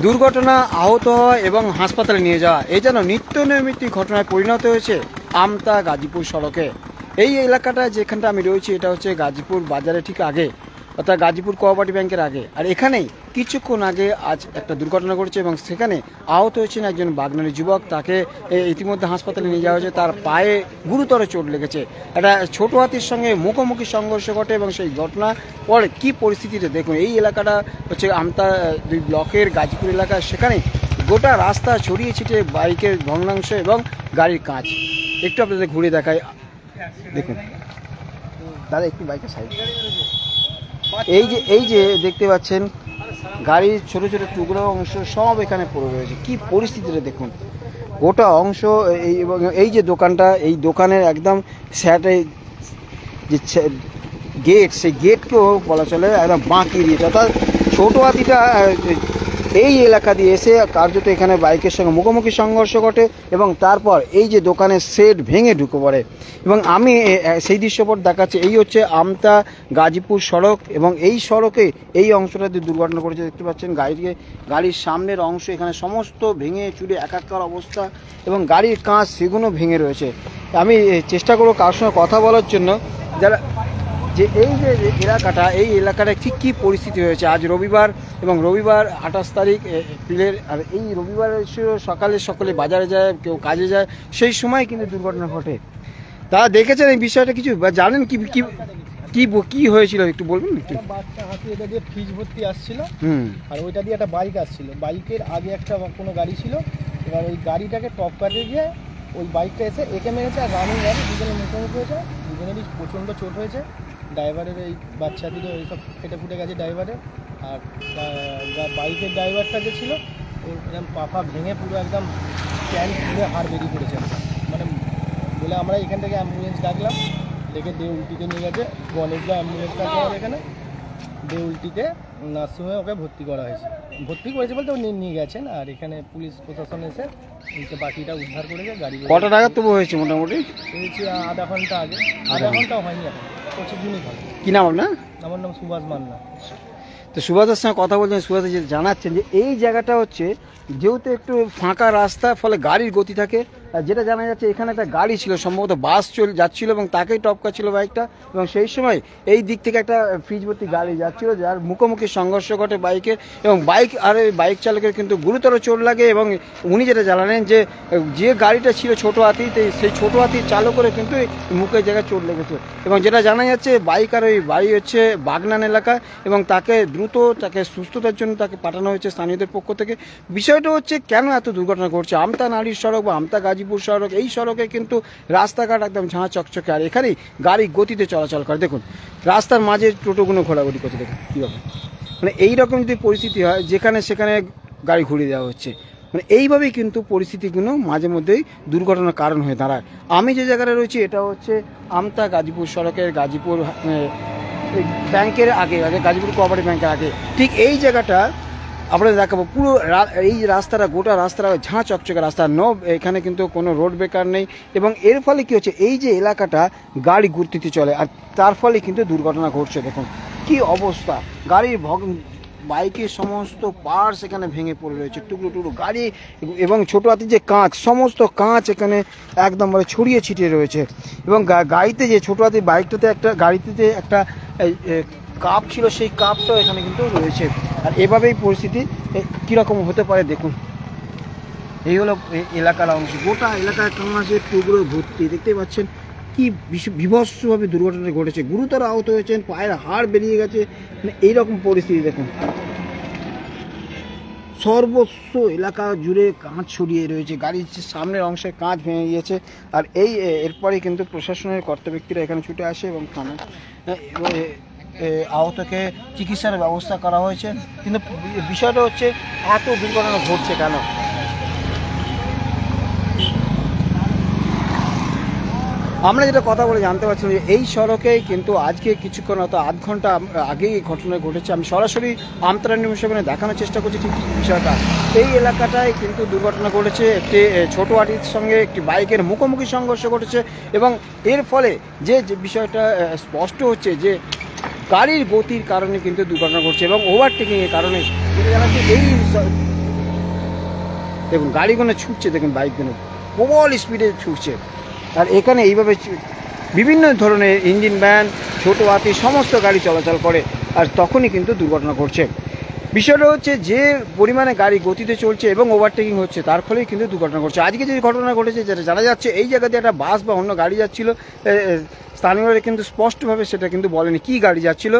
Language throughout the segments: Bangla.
দুর্ঘটনা, আহত হওয়া এবং হাসপাতালে নিয়ে যাওয়া এই যেন নিত্য নৈমিত্তিক ঘটনায় পরিণত হয়েছে আমতা গাজীপুর সড়কে। এই এলাকাটা যেখানটা আমি রয়েছি এটা হচ্ছে গাজীপুর বাজারে ঠিক আগে, অর্থাৎ গাজীপুর কোঅপারেটিভ ব্যাংকের আগে। আর এখানেই কিছুক্ষণ আগে আজ একটা দুর্ঘটনা ঘটেছে এবং সেখানে আহত হয়েছেন একজন বাগনারী যুবক। তাকে ইতিমধ্যে হাসপাতালে নিয়ে যাওয়া হয়েছে। তার পায়ে গুরুতর চোট লেগেছে। একটা ছোট হাতির সঙ্গে মুখোমুখি সংঘর্ষ ঘটে এবং সেই ঘটনা পরে কী পরিস্থিতিতে দেখুন। এই এলাকাটা হচ্ছে আমতা 2 ব্লকের গাজীপুর এলাকা। সেখানে গোটা রাস্তা ছড়িয়ে ছিটিয়ে বাইকের ভগ্নাংশ এবং গাড়ির কাঁচ। একটু আপনাদের ঘুরে দেখায়, দেখুন দাদা একটু বাইকের সাইড। এই যে দেখতে পাচ্ছেন গাড়ির ছোট ছোট টুকরো অংশ সব এখানে পড়ে রয়েছে। কি পরিস্থিতিটা দেখুন, গোটা অংশ। এবং এই যে দোকানটা, এই দোকানের একদম স্যাটে যে গেট, সেই গেটকেও বলা চলে একদম বাঁকিয়ে দিয়েছে। অর্থাৎ ছোটো হাতিটা এই এলাকা দিয়ে এসে কার্যত এখানে বাইকের সঙ্গে মুখোমুখি সংঘর্ষ ঘটে এবং তারপর এই যে দোকানের শেড ভেঙে ঢুকে পড়ে। এবং আমি সেই দৃশ্যপট দেখাচ্ছি। এই হচ্ছে আমতা গাজীপুর সড়ক এবং এই সড়কে এই অংশটাতে দুর্ঘটনা করেছে। দেখতে পাচ্ছেন গাড়ির সামনের অংশ এখানে সমস্ত ভেঙে চুরে একাকার অবস্থা এবং গাড়ির কাঁচ সেগুলো ভেঙে রয়েছে। আমি চেষ্টা করবো কারোর সঙ্গে কথা বলার জন্য, যারা যে এই যে এলাকাটা, এই এলাকাটা ঠিক কী পরিস্থিতি হয়েছে। আজ রবিবার এবং রবিবার 28 তারিখ এপ্রিলের। আর এই রবিবার সকালে সকলে বাজারে যায়, কেউ কাজে যায়, সেই সময় কিন্তু দুর্ঘটনা ঘটে। তারা দেখেছেন এই বিষয়টা কিছু বা জানেন কি কি কি হয়েছিল একটু বলবেন? একটু বাচ্চা হাতি এটা দিয়ে ফ্রিজ ভর্তি আসছিল, আর ওইটা দিয়ে একটা বাইক আসছিল। বাইকের আগে একটা কোনো গাড়ি ছিল, এবার ওই গাড়িটাকে টপ কাটে গিয়ে ওই বাইকটা এসে একে মেরেছে। আর রানিং গাড়ি দুজনে মুখোমুখি হয়েছে, দুজনেরই প্রচণ্ড চোট হয়েছে। ড্রাইভারের এই বাচ্চা দিকে ওই সব ফেটে ফুটে গেছে ড্রাইভারের। আর বাইকের ড্রাইভারটা যে ছিল ওর একদম পাপা ভেঙে পুরো একদম স্ট্যান্ড পুরো হাড় বেরিয়ে পড়েছে। মানে বলে আমরা এখান থেকে অ্যাম্বুলেন্স ডাকলাম, ডেকে দেউলটিতে নিয়ে গেছে। গণেশদা অ্যাম্বুলেন্স আছে আমাদের এখানে, দেউলটিতে নার্সিংহোমে ওকে ভর্তি করা হয়েছে। ভর্তি করেছে বলতে উনি নিয়ে গেছেন। আর এখানে পুলিশ প্রশাসন এসে বাকিটা উদ্ধার করেছে। গাড়ি কটা টাকা তবু হয়েছে মোটামুটি? হয়েছে আধা ঘন্টা আগে, আধা ঘন্টাও হয়নি, এখন 25 মিনিট হবে। কী নাম আপনার? আমার নাম সুভাষ মান্না। তো সুভাষের সঙ্গে কথা বলছেন। সুভাষ যে জানাচ্ছেন যে এই জায়গাটা হচ্ছে যেহেতু একটু ফাঁকা রাস্তা, ফলে গাড়ির গতি থাকে। আর যেটা জানা যাচ্ছে এখানে একটা গাড়ি ছিল, সম্ভবত বাস যাচ্ছিল এবং তাকেই টপকা ছিল বাইকটা। এবং সেই সময় এই দিক থেকে একটা ফ্রিজ ভর্তি গাড়ি যাচ্ছিল, যার মুখোমুখি সংঘর্ষ ঘটে বাইকের। এবং বাইক চালকের কিন্তু গুরুতর চোট লাগে। এবং উনি যেটা জানালেন যে গাড়িটা ছিল ছোটো হাতি, সেই ছোটো হাতির চালকেরও কিন্তু মুখের জায়গায় চোট লেগেছে। এবং যেটা জানা যাচ্ছে বাইকার ওই বাড়ি হচ্ছে বাগনান এলাকা এবং তাকে দ্রুত সুস্থতার জন্য তাকে পাঠানো হয়েছে স্থানীয়দের পক্ষ থেকে। বিষয়টা হচ্ছে কেন এত দুর্ঘটনা ঘটছে। আমতা নারীর সড়ক বা আমতা গাজীপুর সড়ক, এই সড়কে কিন্তু রাস্তাঘাট একদম ঝাঁ চকচকে। আর এখানেই গাড়ি গতিতে চলাচল করে। দেখুন রাস্তার মাঝে টোটোগুলো ঘোরাঘুরি করছে। দেখুন কীভাবে, মানে এইরকম যদি পরিস্থিতি হয় যেখানে সেখানে গাড়ি ঘুরিয়ে দেওয়া হচ্ছে, মানে এইভাবেই কিন্তু পরিস্থিতিগুলো মাঝে মধ্যেই দুর্ঘটনার কারণ হয়ে দাঁড়ায়। আমি যে জায়গাটা রয়েছি এটা হচ্ছে আমতা গাজীপুর সড়কের গাজীপুর ব্যাংকের আগে, গাজীপুর কোঅপারেটিভ ব্যাংকের আগে। ঠিক এই জায়গাটা আপনাদের দেখাবো। পুরো এই রাস্তাটা, গোটা রাস্তাটা ঝাঁ চকচকে রাস্তা, এখানে কিন্তু কোনো রোড ব্রেকার নেই। এবং এর ফলে কী হচ্ছে, এই যে এলাকাটা গাড়ি গতিতে চলে আর তার ফলে কিন্তু দুর্ঘটনা ঘটছে। দেখুন কি অবস্থা, গাড়ির বাইকের সমস্ত পার্টস এখানে ভেঙে পড়ে রয়েছে, টুকরো গাড়ি এবং ছোটো হাতির যে কাঁচ, সমস্ত কাঁচ এখানে একদম ছড়িয়ে ছিটিয়ে রয়েছে। এবং গাড়িতে যে ছোটো হাতির বাইকটাতে গাড়িতে একটা কাপ ছিল, সেই কাপটাও এখানে কিন্তু রয়েছে। আর এভাবেই পরিস্থিতি কীরকম হতে পারে দেখুন। এই হলো এলাকার অংশ, গোটা এলাকায় কাঁচের টুকরো ভর্তি। দেখতেই পাচ্ছেন কি বিভৎসভাবে দুর্ঘটনা ঘটেছে। গুরুতর আহত হয়েছেন, পায়ের হাড় বেরিয়ে গেছে। মানে এইরকম পরিস্থিতি দেখুন, সর্বস্ব এলাকা জুড়ে কাঁচ ছড়িয়ে রয়েছে, গাড়ির সামনের অংশে কাঁচ ভেঙে গিয়েছে। আর এরপরে কিন্তু প্রশাসনের কর্তাব্যক্তিরা এখানে ছুটে আসে এবং থানা আহতকে চিকিৎসার ব্যবস্থা করা হয়েছে। কিন্তু বিষয়টা হচ্ছে এত দুর্ঘটনা ঘটছে কেন। আমরা যেটা কথা বলে জানতে পারছিলাম যে এই সড়কেই কিন্তু আজকে কিছুক্ষণ হয়তো আধ ঘন্টা আগেই এই ঘটনা ঘটেছে। আমি সরাসরি আমতরা নিউজ সেখানে দেখানোর চেষ্টা করছি ঠিক বিষয়টা। এই এলাকাটায় কিন্তু দুর্ঘটনা ঘটেছে, একটি ছোটো হাতির সঙ্গে একটি বাইকের মুখোমুখি সংঘর্ষ ঘটেছে। এবং এর ফলে যে বিষয়টা স্পষ্ট হচ্ছে যে গাড়ির গতির কারণে কিন্তু দুর্ঘটনা ঘটছে এবং ওভারটেকিংয়ের কারণে। যেটা জানা যাচ্ছে এই দেখুন গাড়িগুলো ছুটছে, দেখুন বাইকগুলো প্রবল স্পিডে ছুটছে। আর এখানে এইভাবে বিভিন্ন ধরনের ইঞ্জিন ভ্যান, ছোটো হাতি সমস্ত গাড়ি চলাচল করে, আর তখনই কিন্তু দুর্ঘটনা ঘটছে। বিষয়টা হচ্ছে যে পরিমাণে গাড়ি গতিতে চলছে এবং ওভারটেকিং হচ্ছে, তার ফলেই কিন্তু দুর্ঘটনা ঘটছে। আজকে যে ঘটনা ঘটেছে যেটা জানা যাচ্ছে, এই জায়গাতে একটা বাস বা অন্য গাড়ি যাচ্ছিল, স্থানীয়রা কিন্তু স্পষ্টভাবে সেটা কিন্তু বলেনি কী গাড়ি যাচ্ছিল।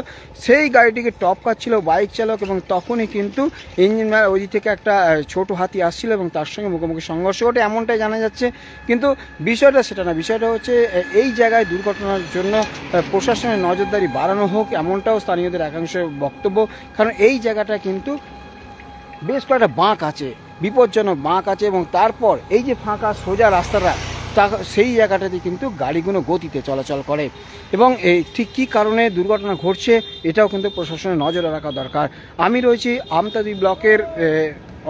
সেই গাড়িটিকে টপকাচ্ছিল বাইক চালক, এবং তখনই কিন্তু ইঞ্জিন ওই দিক থেকে একটা ছোট হাতি আসছিল এবং তার সঙ্গে মুখোমুখি সংঘর্ষ ঘটে, এমনটাই জানা যাচ্ছে। কিন্তু বিষয়টা সেটা না, বিষয়টা হচ্ছে এই জায়গায় দুর্ঘটনার জন্য প্রশাসনের নজরদারি বাড়ানো হোক, এমনটাও স্থানীয়দের একাংশের বক্তব্য। কারণ এই জায়গাটা কিন্তু বেশ কয়েকটা বাঁক আছে, বিপজ্জনক বাঁক আছে, এবং তারপর এই যে ফাঁকা সোজা রাস্তাটা, তা সেই জায়গাটাতে কিন্তু গাড়িগুলো গতিতে চলাচল করে। এবং এই ঠিক কী কারণে দুর্ঘটনা ঘটছে এটাও কিন্তু প্রশাসনের নজরে রাখা দরকার। আমি রয়েছি আমতাদি ব্লকের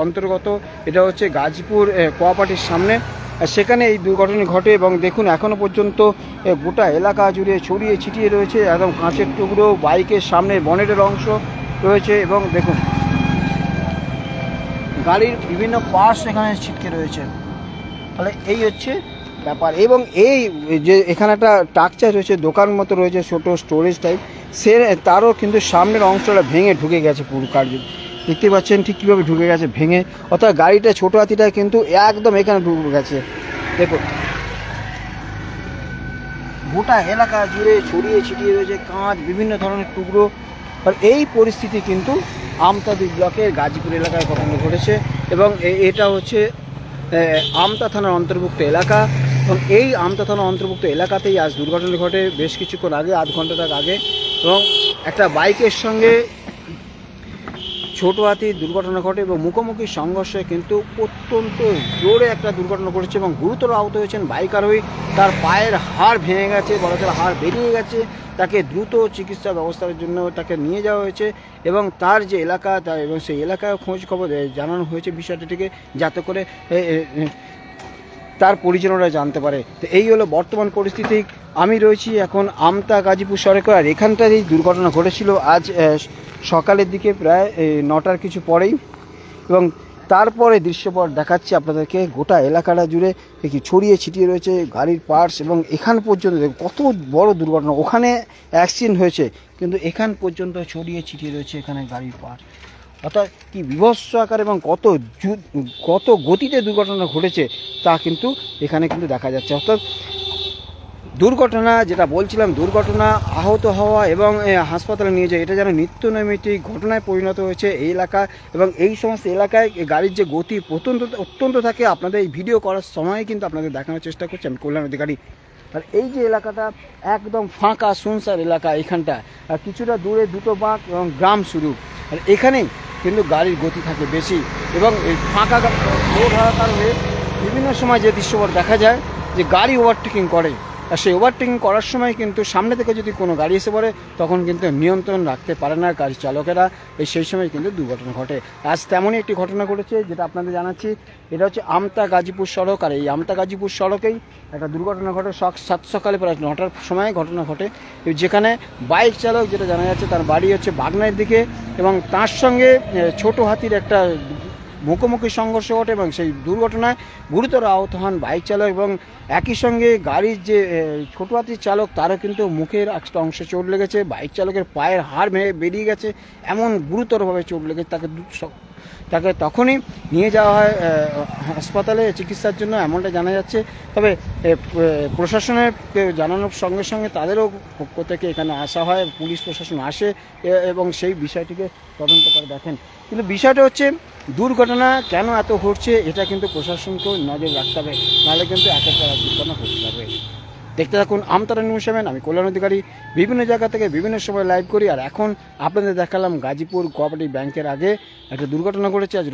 অন্তর্গত, এটা হচ্ছে গাজীপুর কোঅপারেটিভ সামনে, সেখানে এই দুর্ঘটনা ঘটে। এবং দেখুন এখনও পর্যন্ত গোটা এলাকা জুড়ে ছড়িয়ে ছিটিয়ে রয়েছে একদম কাঁচের টুকরো, বাইকের সামনে বনেটের অংশ রয়েছে, এবং দেখুন গাড়ির বিভিন্ন পার্টস এখানে ছিটকে রয়েছে। তাহলে এই হচ্ছে ব্যাপার। এবং এই যে এখানে একটা স্ট্রাকচার রয়েছে, দোকান মতো রয়েছে, ছোটো স্টোরেজ টাইপ, সে তারও কিন্তু সামনের অংশটা ভেঙে ঢুকে গেছে পুরো কার্য, দেখতে পাচ্ছেন ঠিক কীভাবে ঢুকে গেছে ভেঙে। অর্থাৎ গাড়িটা ছোটো হাতিটা কিন্তু একদম এখানে ঢুকে গেছে। দেখুন গোটা এলাকা জুড়ে ছড়িয়ে ছিটিয়ে রয়েছে কাঁচ, বিভিন্ন ধরনের টুকরো। আর এই পরিস্থিতি কিন্তু আমতাদি ব্লকের গাজীপুর এলাকায় ঘটনা ঘটেছে, এবং এটা হচ্ছে আমতা থানার অন্তর্ভুক্ত এলাকা। এবং এই আমতা থানার অন্তর্ভুক্ত এলাকাতেই আজ দুর্ঘটনা ঘটে বেশ কিছুক্ষণ আগে, আধ ঘন্টা আগে। এবং একটা বাইকের সঙ্গে ছোট হাতির দুর্ঘটনা ঘটে, এবং মুখোমুখি সংঘর্ষে কিন্তু অত্যন্ত জোরে একটা দুর্ঘটনা ঘটেছে, এবং গুরুতর আহত হয়েছেন বাইকারোহী। তার পায়ের হাড় ভেঙে গেছে, বড় হাড় বেরিয়ে গেছে, তাকে দ্রুত চিকিৎসা ব্যবস্থার জন্য তাকে নিয়ে যাওয়া হয়েছে। এবং তার যে এলাকা, এবং সেই এলাকায় খোঁজ খবর জানানো হয়েছে বিষয়টিকে, যাতে করে তার পরিজনরা জানতে পারে। তো এই হলো বর্তমান পরিস্থিতি। আমি রয়েছি এখন আমতা গাজীপুর সড়কে, আর এখানটার এই দুর্ঘটনা ঘটেছিল আজ সকালের দিকে প্রায় 9টার কিছু পরেই। এবং তারপরে দৃশ্যপট দেখাচ্ছি আপনাদেরকে, গোটা এলাকাটা জুড়ে কি ছড়িয়ে ছিটিয়ে রয়েছে গাড়ির পার্টস, এবং এখান পর্যন্ত কত বড় দুর্ঘটনা। ওখানে অ্যাক্সিডেন্ট হয়েছে, কিন্তু এখান পর্যন্ত ছড়িয়ে ছিটিয়ে রয়েছে এখানে গাড়ির পার্টস। অর্থাৎ কি বিভৎস আকার এবং কত গতিতে দুর্ঘটনা ঘটেছে তা কিন্তু এখানে কিন্তু দেখা যাচ্ছে। অর্থাৎ দুর্ঘটনা যেটা বলছিলাম, দুর্ঘটনা, আহত হওয়া এবং হাসপাতালে নিয়ে যায়, এটা যেন নিত্যনৈমিত্তিক ঘটনায় পরিণত হয়েছে এই এলাকা। এবং এই সমস্ত এলাকায় গাড়ির যে গতি অত্যন্ত থাকে, আপনাদের এই ভিডিও করার সময় কিন্তু আপনাদের দেখানোর চেষ্টা করছি আমি কল্যাণ অধিকারী। আর এই যে এলাকাটা একদম ফাঁকা সুনসার এলাকা, এখানটা আর কিছুটা দূরে দুটো বাঁক এবং গ্রাম শুরু, আর এখানেই কিন্তু গাড়ির গতি থাকে বেশি। এবং এই ফাঁকা রোড হওয়ার কারণে বিভিন্ন সময় যে দৃশ্যপট দেখা যায় যে গাড়ি ওভারটেকিং করে, আর সেই ওভারটেকিং করার সময় কিন্তু সামনে থেকে যদি কোনো গাড়ি এসে পড়ে তখন কিন্তু নিয়ন্ত্রণ রাখতে পারে না গাড়ি চালকেরা, সেই সময় কিন্তু দুর্ঘটনা ঘটে। আজ তেমনই একটি ঘটনা ঘটেছে যেটা আপনাদের জানাচ্ছি। এটা হচ্ছে আমতা গাজীপুর সড়ক, আর এই আমতা গাজীপুর সড়কেই একটা দুর্ঘটনা ঘটে সকালে প্রায় 9টার সময় ঘটনা ঘটে, যেখানে বাইক চালক, যেটা জানা যাচ্ছে তার বাড়ি হচ্ছে বাগনাইয়ের দিকে, এবং তার সঙ্গে ছোট হাতির একটা মুখোমুখি সংঘর্ষ ঘটে, এবং সেই দুর্ঘটনায় গুরুতর আহত হন বাইক চালক। এবং একই সঙ্গে গাড়ির যে ছোট হাতির চালক, তারও কিন্তু মুখের একটা অংশে চোট লেগেছে, বাইক চালকের পায়ের হাড় বেরিয়ে গেছে, এমন গুরুতরভাবে চোট লেগেছে। তাকে তখনই নিয়ে যাওয়া হয় হাসপাতালে চিকিৎসার জন্য, এমনটা জানা যাচ্ছে। তবে প্রশাসনের জানানোর সঙ্গে সঙ্গে তাদেরও পক্ষ থেকে এখানে আসা হয়, পুলিশ প্রশাসন আসে এবং সেই বিষয়টিকে তদন্ত করে দেখেন। কিন্তু বিষয়টা হচ্ছে দুর্ঘটনা কেন এত ঘটছে, এটা কিন্তু প্রশাসনকেও নজর রাখতে হবে, নাহলে কিন্তু একের পর এক দুর্ঘটনা ঘটতে থাকবে। দেখতে থাকুন আমতারা নিউজ 7, আমি কল্যাণ অধিকারী। বিভিন্ন জায়গা থেকে বিভিন্ন সময় লাইভ করি, আর এখন আপনাদের দেখালাম গাজীপুর কোঅপারেটিভ ব্যাংকের আগে একটা দুর্ঘটনা ঘটেছে। আজ